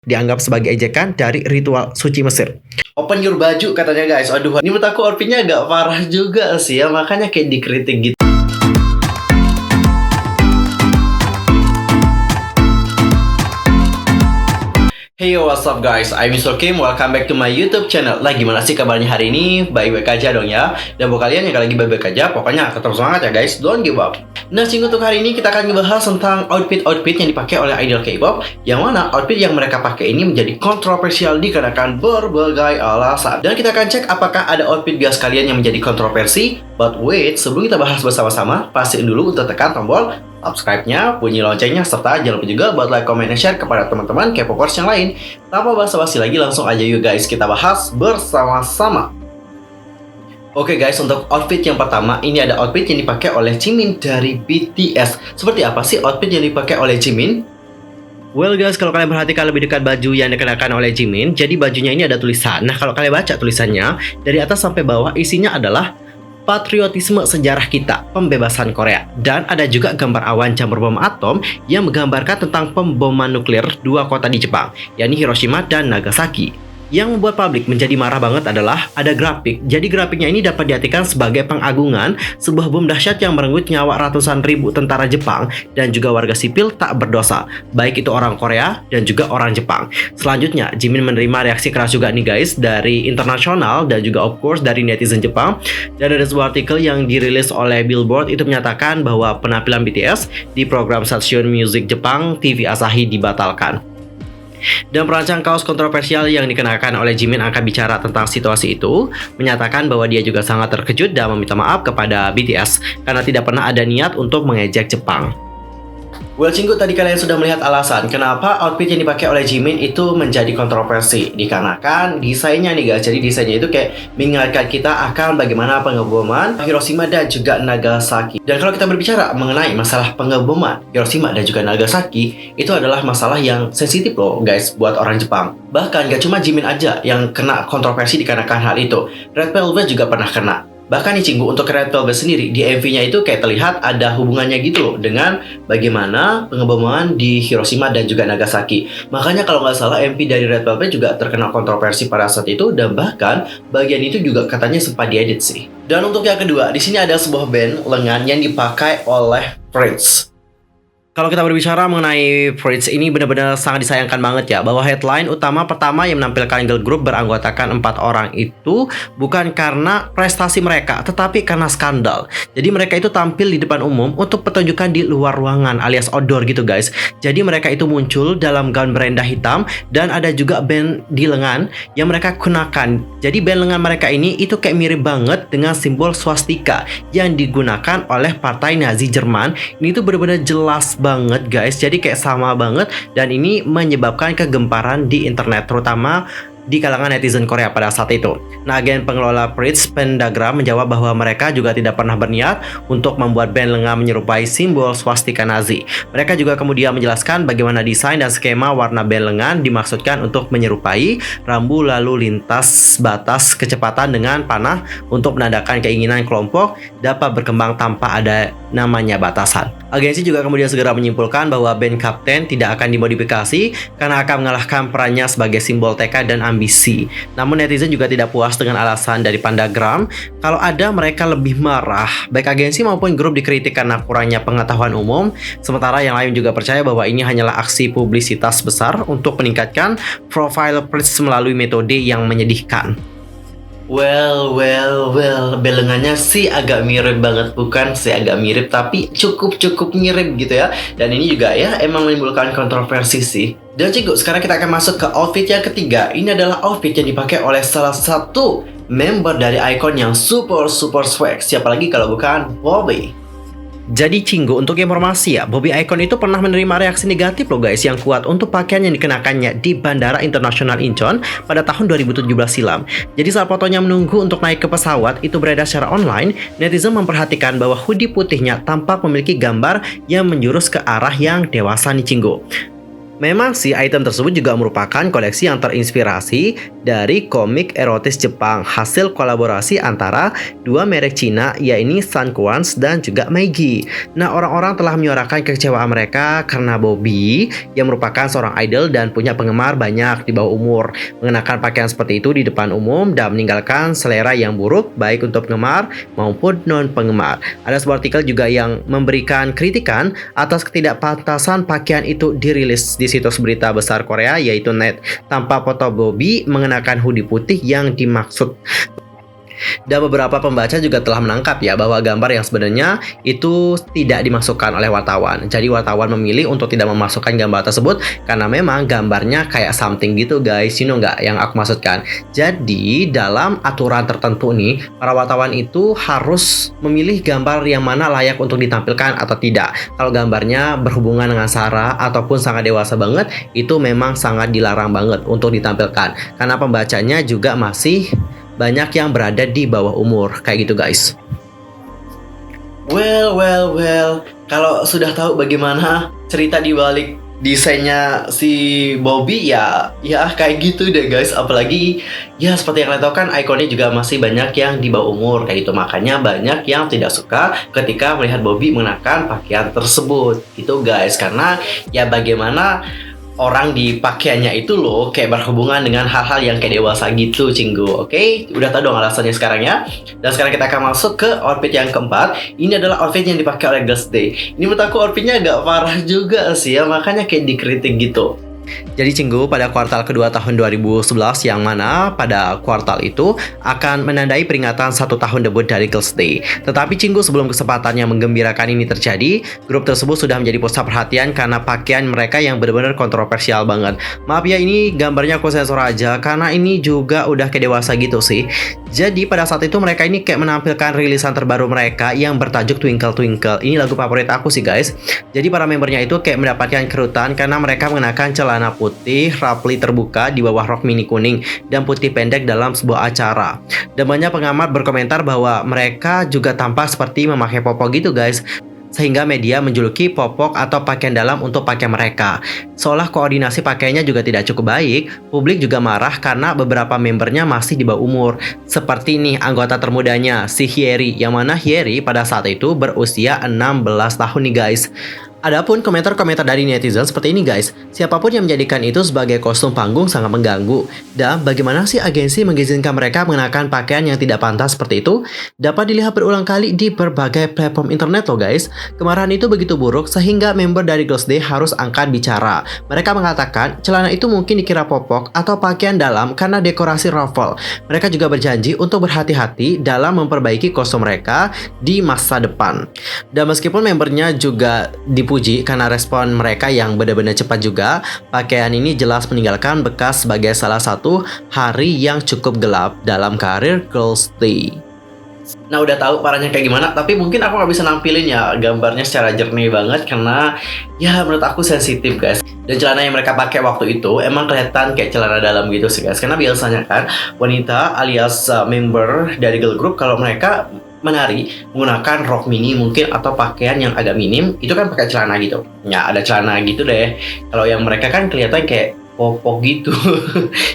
dianggap sebagai ejekan dari ritual suci Mesir. Open your baju katanya guys. Aduh, ini menurut aku outfitnya agak parah juga sih ya, makanya kayak dikritik gitu. Hey yo, what's up guys, I'm Mr. Kim, welcome back to my YouTube channel. Gimana sih kabarnya hari ini? Baik-baik aja dong ya. Dan buat kalian yang lagi baik-baik aja, pokoknya tetap semangat ya guys, don't give up. Nah, untuk hari ini kita akan ngebahas tentang outfit-outfit yang dipakai oleh idol K-pop, yang mana outfit yang mereka pakai ini menjadi kontroversial dikarenakan berbagai alasan. Dan kita akan cek apakah ada outfit bias kalian yang menjadi kontroversi. But wait, sebelum kita bahas bersama-sama, pastiin dulu untuk tekan tombol subscribe-nya, bunyi loncengnya, serta jangan lupa juga buat like, comment, dan share kepada teman-teman K-popers yang lain. Tanpa basa-basi lagi, langsung aja yuk guys, kita bahas bersama-sama. Oke guys, untuk outfit yang pertama, ini ada outfit yang dipakai oleh Jimin dari BTS. Seperti apa sih outfit yang dipakai oleh Jimin? Well guys, kalau kalian perhatikan lebih dekat baju yang dikenakan oleh Jimin, jadi bajunya ini ada tulisan. Nah, kalau kalian baca tulisannya, dari atas sampai bawah isinya adalah patriotisme sejarah kita, pembebasan Korea. Dan ada juga gambar awan jamur bom atom yang menggambarkan tentang pemboman nuklir dua kota di Jepang, yakni Hiroshima dan Nagasaki. Yang membuat publik menjadi marah banget adalah ada grafik. Jadi grafiknya ini dapat diartikan sebagai pengagungan sebuah bom dahsyat yang merenggut nyawa ratusan ribu tentara Jepang dan juga warga sipil tak berdosa, baik itu orang Korea dan juga orang Jepang. Selanjutnya, Jimin menerima reaksi keras juga nih guys dari internasional dan juga of course dari netizen Jepang. Dan ada sebuah artikel yang dirilis oleh Billboard itu menyatakan bahwa penampilan BTS di program stasiun musik Jepang TV Asahi dibatalkan. Dan perancang kaos kontroversial yang dikenakan oleh Jimin akan bicara tentang situasi itu, menyatakan bahwa dia juga sangat terkejut dan meminta maaf kepada BTS karena tidak pernah ada niat untuk mengejek Jepang. Well, cinggu, tadi kalian sudah melihat alasan kenapa outfit yang dipakai oleh Jimin itu menjadi kontroversi. Dikarenakan desainnya nih guys. Jadi desainnya itu kayak mengingatkan kita akan bagaimana pengeboman Hiroshima dan juga Nagasaki. Dan kalau kita berbicara mengenai masalah pengeboman Hiroshima dan juga Nagasaki, itu adalah masalah yang sensitif loh guys buat orang Jepang. Bahkan gak cuma Jimin aja yang kena kontroversi dikarenakan hal itu. Red Velvet juga pernah kena. Bahkan nih cinggu, untuk Red Velvet sendiri, di MV-nya itu kayak terlihat ada hubungannya gitu loh dengan bagaimana pengeboman di Hiroshima dan juga Nagasaki. Makanya kalau nggak salah MV dari Red Velvet juga terkena kontroversi pada saat itu, dan bahkan bagian itu juga katanya sempat diedit sih. Dan untuk yang kedua, di sini ada sebuah band lengan yang dipakai oleh Prince. Kalau kita berbicara mengenai Prince, ini benar-benar sangat disayangkan banget ya, bahwa headline utama pertama yang menampilkan girl group beranggotakan 4 orang itu bukan karena prestasi mereka, tetapi karena skandal. Jadi mereka itu tampil di depan umum untuk pertunjukan di luar ruangan alias outdoor gitu guys. Jadi mereka itu muncul dalam gaun berenda hitam dan ada juga band di lengan yang mereka gunakan. Jadi band lengan mereka ini itu kayak mirip banget dengan simbol swastika yang digunakan oleh partai Nazi Jerman. Ini tuh benar-benar jelas banget guys, jadi kayak sama banget, dan ini menyebabkan kegemparan di internet, terutama di kalangan netizen Korea pada saat itu. Nah, agen pengelola Prince Pentagram menjawab bahwa mereka juga tidak pernah berniat untuk membuat band lengan menyerupai simbol swastika Nazi. Mereka juga kemudian menjelaskan bagaimana desain dan skema warna band lengan dimaksudkan untuk menyerupai rambu lalu lintas batas kecepatan dengan panah untuk menandakan keinginan kelompok dapat berkembang tanpa ada namanya batasan. Agensi juga kemudian segera menyimpulkan bahwa band Kapten tidak akan dimodifikasi karena akan mengalahkan perannya sebagai simbol tekad dan ambisi. Namun netizen juga tidak puas dengan alasan dari Pentagram. Kalau ada mereka lebih marah. Baik agensi maupun grup dikritik karena kurangnya pengetahuan umum. Sementara yang lain juga percaya bahwa ini hanyalah aksi publisitas besar untuk meningkatkan profil Prince melalui metode yang menyedihkan. Well, belengannya sih agak mirip banget, bukan sih agak mirip, tapi cukup mirip gitu ya. Dan ini juga ya emang menimbulkan kontroversi sih. Dan cinggu, sekarang kita akan masuk ke outfit yang ketiga. Ini adalah outfit yang dipakai oleh salah satu member dari iKON yang super swag. Siapa lagi kalau bukan Bobby. Jadi cinggu, untuk informasi ya, Bobby iKON itu pernah menerima reaksi negatif loh guys yang kuat untuk pakaian yang dikenakannya di Bandara Internasional Incheon pada tahun 2017 silam. Jadi saat fotonya menunggu untuk naik ke pesawat itu beredar secara online, netizen memperhatikan bahwa hoodie putihnya tampak memiliki gambar yang menjurus ke arah yang dewasa nih cinggu. Memang sih item tersebut juga merupakan koleksi yang terinspirasi dari komik erotis Jepang, hasil kolaborasi antara dua merek Cina, yaitu Sunquans dan juga Meiji. Nah, orang-orang telah menyuarakan kekecewaan mereka karena Bobby yang merupakan seorang idol dan punya penggemar banyak di bawah umur mengenakan pakaian seperti itu di depan umum dan meninggalkan selera yang buruk baik untuk penggemar maupun non-penggemar. Ada sebuah artikel juga yang memberikan kritikan atas ketidakpantasan pakaian itu dirilis di situs berita besar Korea yaitu Net, tanpa foto Bobby mengenakan hoodie putih yang dimaksud. Dan beberapa pembaca juga telah menangkap ya bahwa gambar yang sebenarnya itu tidak dimasukkan oleh wartawan. Jadi wartawan memilih untuk tidak memasukkan gambar tersebut karena memang gambarnya kayak something gitu guys. You know nggak yang aku maksudkan? Jadi dalam aturan tertentu nih, para wartawan itu harus memilih gambar yang mana layak untuk ditampilkan atau tidak. Kalau gambarnya berhubungan dengan sara ataupun sangat dewasa banget, itu memang sangat dilarang banget untuk ditampilkan. Karena pembacanya juga masih banyak yang berada di bawah umur, kayak gitu guys. Well, kalau sudah tahu bagaimana cerita di balik desainnya si Bobby ya kayak gitu deh guys. Apalagi ya seperti yang kalian tahu kan ikonnya juga masih banyak yang di bawah umur kayak gitu. Makanya banyak yang tidak suka ketika melihat Bobby mengenakan pakaian tersebut gitu guys. Karena ya bagaimana orang di pakaiannya itu loh kayak berhubungan dengan hal-hal yang kayak dewasa gitu, Cinggu. Oke, udah tahu dong alasannya sekarang ya. Dan sekarang kita akan masuk ke outfit yang keempat. Ini adalah outfit yang dipakai oleh Girls' Day. Ini menurut aku outfitnya agak parah juga sih ya, makanya kayak dikritik gitu. Jadi Cinggu, pada kuartal kedua tahun 2011 yang mana pada kuartal itu akan menandai peringatan 1 tahun debut dari Girls' Day. Tetapi Cinggu, sebelum kesempatan yang menggembirakan ini terjadi, grup tersebut sudah menjadi pusat perhatian karena pakaian mereka yang benar-benar kontroversial banget. Maaf ya, ini gambarnya aku sensor aja karena ini juga udah kayak dewasa gitu sih. Jadi pada saat itu mereka ini kayak menampilkan rilisan terbaru mereka yang bertajuk Twinkle Twinkle. Ini lagu favorit aku sih guys. Jadi para membernya itu kayak mendapatkan kerutan karena mereka mengenakan celana putih rapli terbuka di bawah rok mini kuning dan putih pendek dalam sebuah acara. Dan banyak pengamat berkomentar bahwa mereka juga tampak seperti memakai popok gitu guys, sehingga media menjuluki popok atau pakaian dalam untuk pakaian mereka. Seolah koordinasi pakaiannya juga tidak cukup baik, publik juga marah karena beberapa membernya masih di bawah umur. Seperti nih anggota termudanya, si Hyeri, yang mana Hyeri pada saat itu berusia 16 tahun nih guys. Adapun komentar-komentar dari netizen seperti ini guys, siapapun yang menjadikan itu sebagai kostum panggung sangat mengganggu. Dan bagaimana sih agensi mengizinkan mereka mengenakan pakaian yang tidak pantas seperti itu? Dapat dilihat berulang kali di berbagai platform internet loh guys. Kemarahan itu begitu buruk sehingga member dari Girls' Day harus angkat bicara. Mereka mengatakan celana itu mungkin dikira popok atau pakaian dalam karena dekorasi ruffle. Mereka juga berjanji untuk berhati-hati dalam memperbaiki kostum mereka di masa depan. Dan meskipun membernya juga dipuji karena respon mereka yang benar-benar cepat juga, pakaian ini jelas meninggalkan bekas sebagai salah satu hari yang cukup gelap dalam karir Girls' Day. Nah udah tahu parahnya kayak gimana, tapi mungkin aku nggak bisa nampilin ya gambarnya secara jernih banget karena ya menurut aku sensitif guys. Dan celana yang mereka pakai waktu itu emang kelihatan kayak celana dalam gitu sih guys. Karena biasanya kan wanita alias member dari girl group kalau mereka menari menggunakan rok mini mungkin atau pakaian yang agak minim, itu kan pakai celana gitu. Ya ada celana gitu deh. Kalau yang mereka kan kelihatan kayak popok gitu.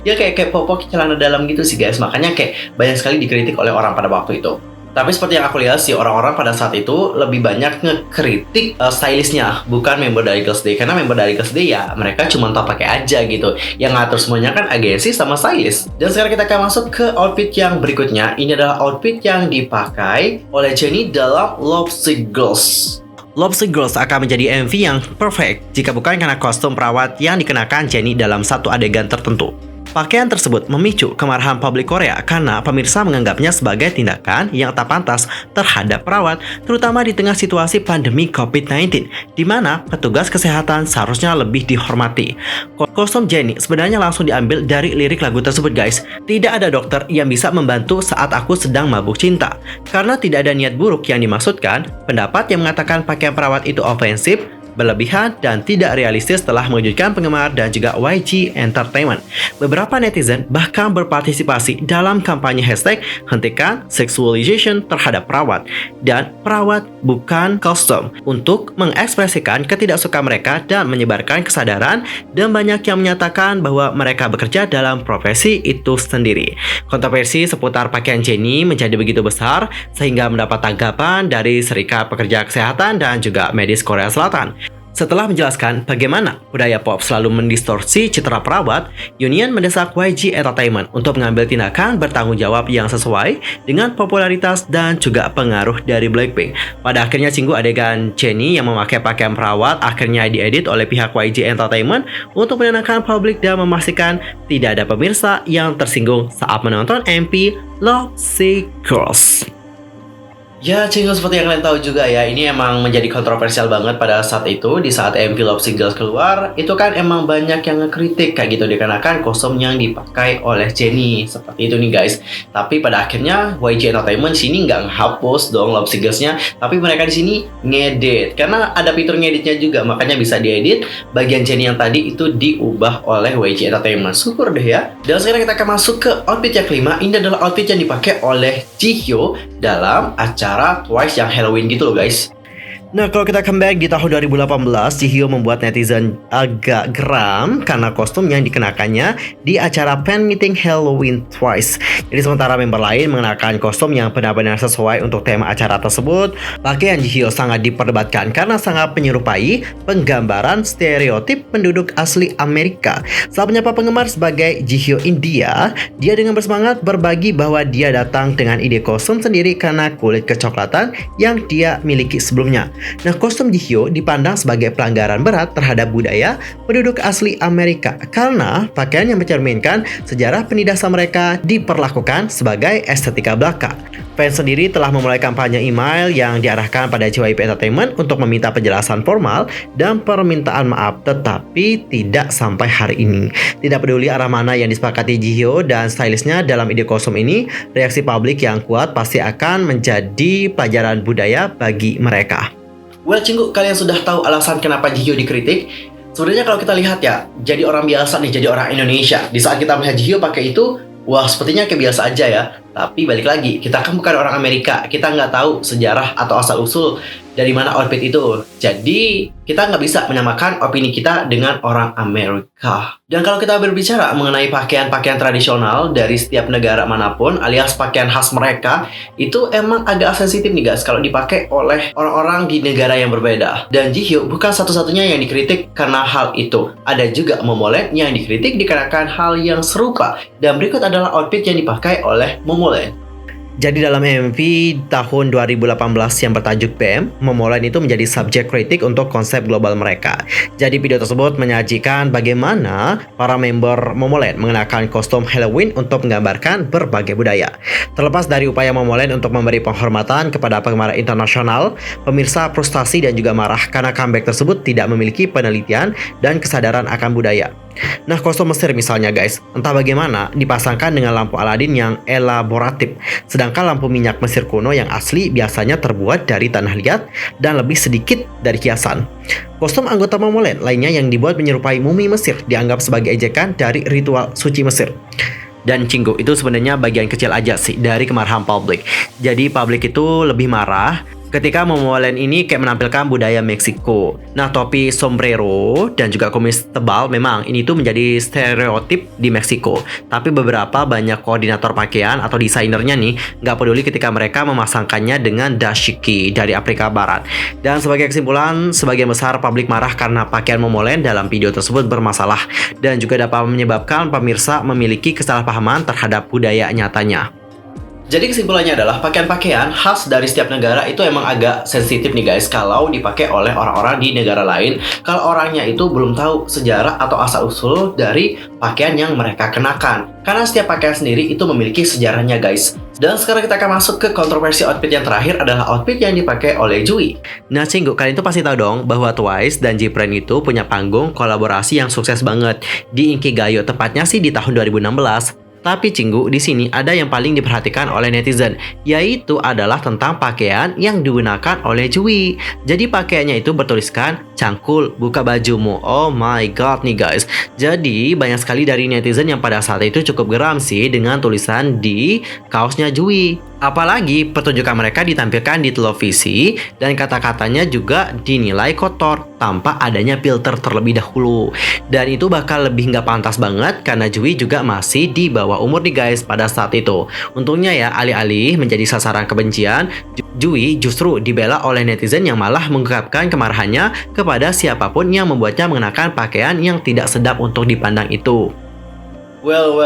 Ya kayak popok celana dalam gitu sih guys. Makanya kayak banyak sekali dikritik oleh orang pada waktu itu. Tapi seperti yang aku lihat sih, orang-orang pada saat itu lebih banyak ngekritik stylistnya, bukan member dari Girls' Day. Karena member dari Girls' Day ya mereka cuma tahu pakai aja gitu. Yang ngatur semuanya kan agensi sama stylist. Dan sekarang kita akan masuk ke outfit yang berikutnya. Ini adalah outfit yang dipakai oleh Jennie dalam Lovesick Girls. Lovesick Girls akan menjadi MV yang perfect jika bukan karena kostum perawat yang dikenakan Jennie dalam satu adegan tertentu. Pakaian tersebut memicu kemarahan publik Korea karena pemirsa menganggapnya sebagai tindakan yang tak pantas terhadap perawat, terutama di tengah situasi pandemi COVID-19, di mana petugas kesehatan seharusnya lebih dihormati. Kostum Jennie sebenarnya langsung diambil dari lirik lagu tersebut guys. Tidak ada dokter yang bisa membantu saat aku sedang mabuk cinta. Karena tidak ada niat buruk yang dimaksudkan, pendapat yang mengatakan pakaian perawat itu ofensif berlebihan dan tidak realistis telah mengejutkan penggemar dan juga YG Entertainment. Beberapa netizen bahkan berpartisipasi dalam kampanye hashtag hentikan sexualization terhadap perawat dan perawat bukan kostum untuk mengekspresikan ketidaksukaan mereka dan menyebarkan kesadaran, dan banyak yang menyatakan bahwa mereka bekerja dalam profesi itu sendiri. Kontroversi seputar pakaian Jennie menjadi begitu besar sehingga mendapat tanggapan dari Serikat Pekerja Kesehatan dan juga medis Korea Selatan. Setelah menjelaskan bagaimana budaya pop selalu mendistorsi citra perawat, Union mendesak YG Entertainment untuk mengambil tindakan bertanggung jawab yang sesuai dengan popularitas dan juga pengaruh dari Blackpink. Pada akhirnya Cinggu, adegan Jennie yang memakai pakaian perawat akhirnya diedit oleh pihak YG Entertainment untuk menenangkan publik dan memastikan tidak ada pemirsa yang tersinggung saat menonton MV Love Sick Girls. Ya, Cinggu, seperti yang kalian tahu juga ya, ini emang menjadi kontroversial banget pada saat itu. Di saat MV Love Sick Girls keluar, itu kan emang banyak yang ngekritik kayak gitu dikarenakan kostum yang dipakai oleh Jennie. Seperti itu nih guys. Tapi pada akhirnya YG Entertainment sini nggak menghapus dong Love Sick Girls-nya, tapi mereka di sini ngedit. Karena ada fitur ngeditnya juga, makanya bisa diedit. Bagian Jennie yang tadi itu diubah oleh YG Entertainment. Syukur deh ya. Dan sekarang kita akan masuk ke outfit yang kelima. Ini adalah outfit yang dipakai oleh Jihyo dalam acara Twice yang Halloween gitu loh guys. Nah, kalau kita comeback di tahun 2018, Jihyo membuat netizen agak geram karena kostum yang dikenakannya di acara fan meeting Halloween Twice. Jadi sementara member lain mengenakan kostum yang benar-benar sesuai untuk tema acara tersebut, pakaian Jihyo sangat diperdebatkan karena sangat menyerupai penggambaran stereotip penduduk asli Amerika. Saat menyapa penggemar sebagai Jihyo India, dia dengan bersemangat berbagi bahwa dia datang dengan ide kostum sendiri karena kulit kecoklatan yang dia miliki sebelumnya. Nah, kostum Jihyo dipandang sebagai pelanggaran berat terhadap budaya penduduk asli Amerika karena pakaian yang mencerminkan sejarah penindasan mereka diperlakukan sebagai estetika belaka. Fans sendiri telah memulai kampanye email yang diarahkan pada JYP Entertainment untuk meminta penjelasan formal dan permintaan maaf, tetapi tidak sampai hari ini. Tidak peduli arah mana yang disepakati Jihyo dan stylistnya dalam ide kostum ini, reaksi publik yang kuat pasti akan menjadi pelajaran budaya bagi mereka. Well, Cinggu, kalian sudah tahu alasan kenapa Jihyo dikritik? Sebenarnya kalau kita lihat ya, jadi orang biasa nih, jadi orang Indonesia, di saat kita melihat Jihyo pakai itu, wah sepertinya kayak biasa aja ya. Tapi balik lagi, kita kan bukan orang Amerika, kita nggak tahu sejarah atau asal-usul dari mana outfit itu. Jadi, kita nggak bisa menyamakan opini kita dengan orang Amerika. Dan kalau kita berbicara mengenai pakaian-pakaian tradisional dari setiap negara manapun, alias pakaian khas mereka, itu emang agak sensitif nih guys kalau dipakai oleh orang-orang di negara yang berbeda. Dan Jihyo bukan satu-satunya yang dikritik karena hal itu. Ada juga Momoland yang dikritik dikarenakan hal yang serupa. Dan berikut adalah outfit yang dipakai oleh Momoland. Jadi dalam MV tahun 2018 yang bertajuk BAM, Momoland itu menjadi subjek kritik untuk konsep global mereka. Jadi video tersebut menyajikan bagaimana para member Momoland mengenakan kostum Halloween untuk menggambarkan berbagai budaya. Terlepas dari upaya Momoland untuk memberi penghormatan kepada penggemar internasional, pemirsa frustasi dan juga marah karena comeback tersebut tidak memiliki penelitian dan kesadaran akan budaya. Nah, kostum Mesir misalnya guys, entah bagaimana dipasangkan dengan lampu Aladin yang elaboratif, sedangkan lampu minyak Mesir kuno yang asli biasanya terbuat dari tanah liat dan lebih sedikit dari hiasan. Kostum anggota Momoland lainnya yang dibuat menyerupai mumi Mesir dianggap sebagai ejekan dari ritual suci Mesir. Dan Cinggu, itu sebenarnya bagian kecil aja sih dari kemarahan publik. Jadi publik itu lebih marah ketika Momoland ini kayak menampilkan budaya Meksiko. Nah, topi sombrero dan juga kumis tebal memang ini tuh menjadi stereotip di Meksiko. Tapi beberapa banyak koordinator pakaian atau desainernya nih nggak peduli ketika mereka memasangkannya dengan dashiki dari Afrika Barat. Dan sebagai kesimpulan, sebagian besar publik marah karena pakaian Momoland dalam video tersebut bermasalah dan juga dapat menyebabkan pemirsa memiliki kesalahpahaman terhadap budaya nyatanya. Jadi kesimpulannya adalah pakaian-pakaian khas dari setiap negara itu emang agak sensitif nih guys kalau dipakai oleh orang-orang di negara lain, kalau orangnya itu belum tahu sejarah atau asal-usul dari pakaian yang mereka kenakan. Karena setiap pakaian sendiri itu memiliki sejarahnya guys. Dan sekarang kita akan masuk ke kontroversi outfit yang terakhir, adalah outfit yang dipakai oleh Jui. Nah, Cinggu, kalian tuh pasti tahu dong bahwa Twice dan J-Pran itu punya panggung kolaborasi yang sukses banget di Inkigayo, tepatnya sih di tahun 2016. Tapi Cinggu, di sini ada yang paling diperhatikan oleh netizen, yaitu adalah tentang pakaian yang digunakan oleh Jui. Jadi pakaiannya itu bertuliskan "Cangkul, buka bajumu". Oh my god nih guys. Jadi banyak sekali dari netizen yang pada saat itu cukup geram sih dengan tulisan di kaosnya Jui. Apalagi pertunjukan mereka ditampilkan di televisi dan kata-katanya juga dinilai kotor tanpa adanya filter terlebih dahulu. Dan itu bakal lebih nggak pantas banget karena Jui juga masih di bawah umur nih guys pada saat itu. Untungnya ya, alih-alih menjadi sasaran kebencian, Jui justru dibela oleh netizen yang malah mengungkapkan kemarahannya kepada siapapun yang membuatnya mengenakan pakaian yang tidak sedap untuk dipandang itu. Well,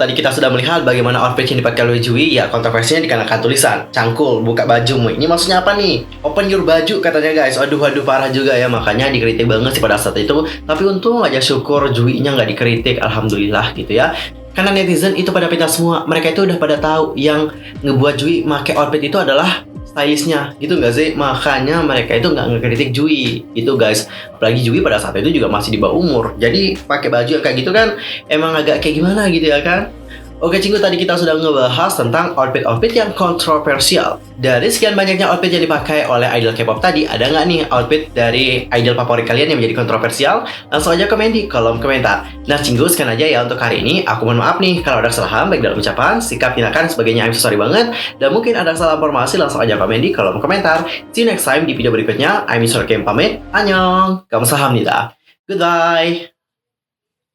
tadi kita sudah melihat bagaimana outfit yang dipakai oleh Jui. Ya, kontroversinya dikarenakan tulisan "Cangkul, buka bajumu". Ini maksudnya apa nih? Open your baju katanya guys. Aduh, parah juga ya. Makanya dikritik banget sih pada saat itu. Tapi untung aja, syukur Jui-nya nggak dikritik. Alhamdulillah gitu ya. Karena netizen itu pada pintar semua. Mereka itu udah pada tahu yang ngebuat Jui pakai outfit itu adalah stylistnya, gitu nggak sih? Makanya mereka itu nggak ngekritik Jui, gitu guys. Apalagi Jui pada saat itu juga masih di bawah umur. Jadi pakai baju yang kayak gitu kan emang agak kayak gimana gitu ya kan? Oke Cinggu, tadi kita sudah ngebahas tentang outfit-outfit yang kontroversial. Dari sekian banyaknya outfit yang dipakai oleh idol K-pop tadi, ada nggak nih outfit dari idol favorit kalian yang menjadi kontroversial? Langsung aja komen di kolom komentar. Nah Cinggu, sekian aja ya untuk hari ini. Aku mohon maaf nih kalau ada kesalahan baik dalam ucapan, sikap, tindakan, sebagainya. I'm so sorry banget. Dan mungkin ada salah informasi, langsung aja komen di kolom komentar. See you next time di video berikutnya. I'm Mr. Kim pamit. Annyeong. Kamsahamnida. Goodbye.